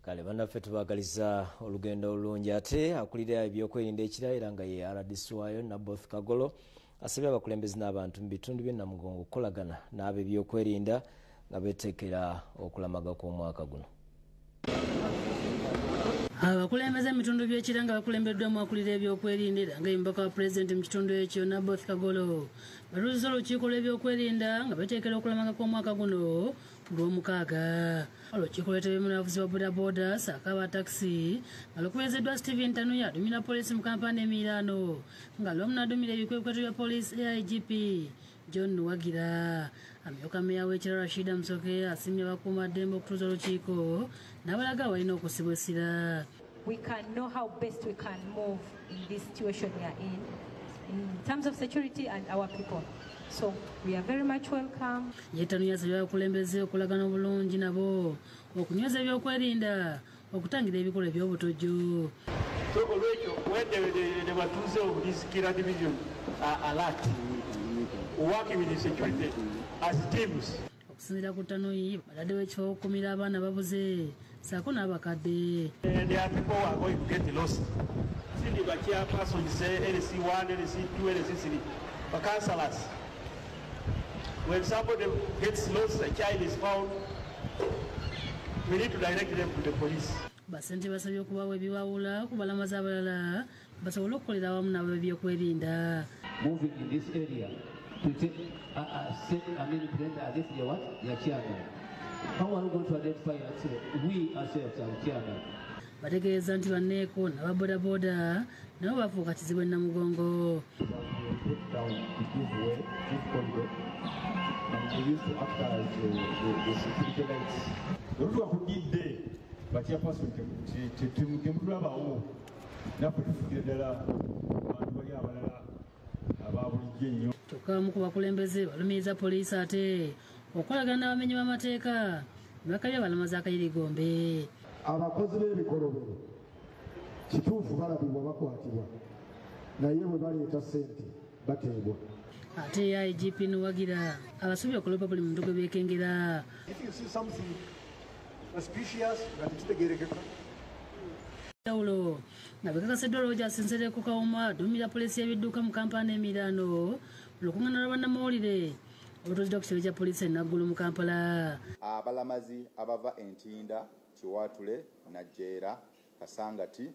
Kale bannaffe tubagaliza olugendo olulungi ate akulira ebyokwerinda ekira era nga ye RDC waayo Naboth Kagolo asabye abakulembeze n'abantu mu bitundu by'e Namugongo okukolagana n'ab'ebyokwerinda nga beeteekera okulamaga kw'omwaka guno. Abakulembeze mu bitundu by'ekira nga bakulembeddwamu akulira ebyokwerinda nga omubaka wa pulezidenti mu kitundu ekyo Naboth Kagolo batuuzizza olukiiko lw'ebyokwerinda nga beeteekera okulamaga kw'omwaka guno Lwomukaaga. Olukiiko lwetebemu n'abavuzi ba bodaboda ssaako aba takisi nga lukubiziddwa Stephen Tanuya adumira poliisi mu kampani Emirano nga lw'omu n'adumira ebikwekweto bya poliisi AIGP John Wagira. Amyuka meya w'ekira Rashida Musoke asiimye abakuumaddembe okutuuza olukiiko n'abalaga balina okusibwa essira. We can know how best we can move in this situation we are in terms of security and our people. So we are very much welcome. Yetanu yasabye abakulembeze okulagana obulungi nabo okunyweza ebyokwerinda okutangira ebikolwa eby'obutojjo. So olwekyo wendeberere batuuze obulisikira division alert working with the security as teams. Okusinziira ku Tanuyi baladdewo ekifo okukumira abaana babuze ssaako n'abakadde. There are people who are going to get lost. Sindi chairpersons LC1, LC2, LC3, but councillors. When somebody gets lost, a child is found, we need to direct them to the police. Basente basabye okubawa ebiwawula ku balamazi abalala basobole okukolera awamu n'ab'ebyokwerinda. Moving in this area to take as if they what? They are chairman. How are we going to identify we ourselves as chairman? Bategeeza nti banneeko n'ababodaboda nabo bafuuka kizibu e Namugongo. We used to act as the security lights. Olwo akudidde bachairperson temutulabawo naffe tufugira ddala abantu bali abalala ababulijjo ennyo. Kyokka bamu ku bakulembeze balumiriza poliisi ate okolagana n'abamenyi b'amateeka ne bakabya abalamazi akayirigombe. Abakozi b'ebikolobero kituufu balabibwa bakwatibwa naye bwe baleeta ssente bateebwa. Ate IGP Wagira abasubye okulopa buli muntu gwe beekengera. If you see something suspicious, kitegeerekeka. Tawulo nga bekakaseddwa Rogers Nsereko Kawuma adumira poliisi y'ebidduka mu kampani Emirano lukuŋŋaana lwa bannamawulire olutuzidwa ku kitebe kya poliisi e Naggulu mu Kampala. Abalamazi abava Entinda, Kiwatule, Najjeera, Kasangati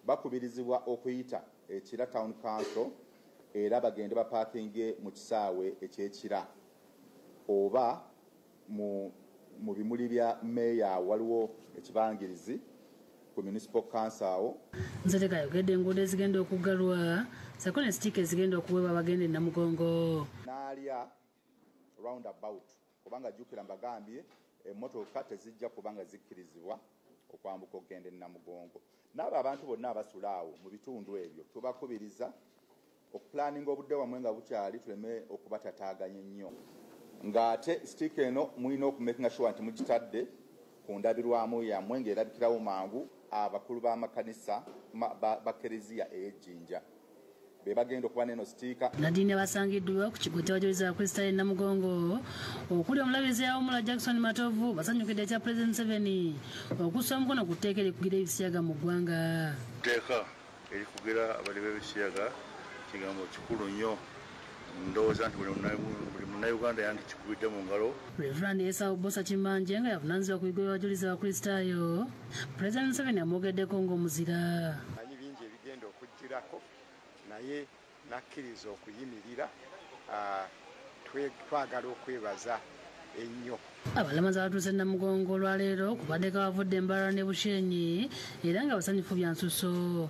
bakubirizibwa okuyita ekira Town Council era bagende bapakinge mu kisaawe ekyekira oba mu bimuli bya meya waliwo ekibangirizi ku municipal council. Nsereko ayogedde enguudo ezigenda okuggalwa sako ne sitiika ezigenda okuweebwa abagenda e Namugongo. N'alya roundabout kubanga jjukira mbagambye emmotoka tezijja kubanga zikkirizibwa okwambuka okugenda e Namugongo. N'abo abantu bonna abasula awo mu bitundu ebyo tubakubiriza okupulaninga obudde wamwe nga bukyali tuleme okubatataaganya ennyo. Ng'ate sitiika eno mulina okumakinga sure nti mugitadde ku ndabirwamu yammwe ng'erabikirawo mangu abakulu b'amakanisa ba Kereziya ey'Ejjinja be bagenda okuba n'eno sitiika. Nadine basangiddwa ku kigo ky'abajulizi abakristaayo e Namugongo okuli omulabizi Awumula Jackson Matovu basanyukidde ekya President Museveni okussa omukono ku tteeka erikugira ebisiyaga mu ggwanga. Tteeka erikugira abali b'ebisiyaga kigambo kikulu nnyo ndowooza nti buli munnayuganda yandikikubidde mu ngalo. Reverend Esau Bosa Kimanje nga yavunaanyizibwa ku bigo by'abajulizi abakristaayo President Museveni amwogeddeko ng'omuzira. Manyi bingi ebigenda okujjirako naye nakkiriza okuyimirira twagala okwebaza ennyo. Abalamazi abatuuse e Namugongo olwaleero kubaddeko abavudde Mbarara ne Bushenyi era nga basanyufu bya nsuso.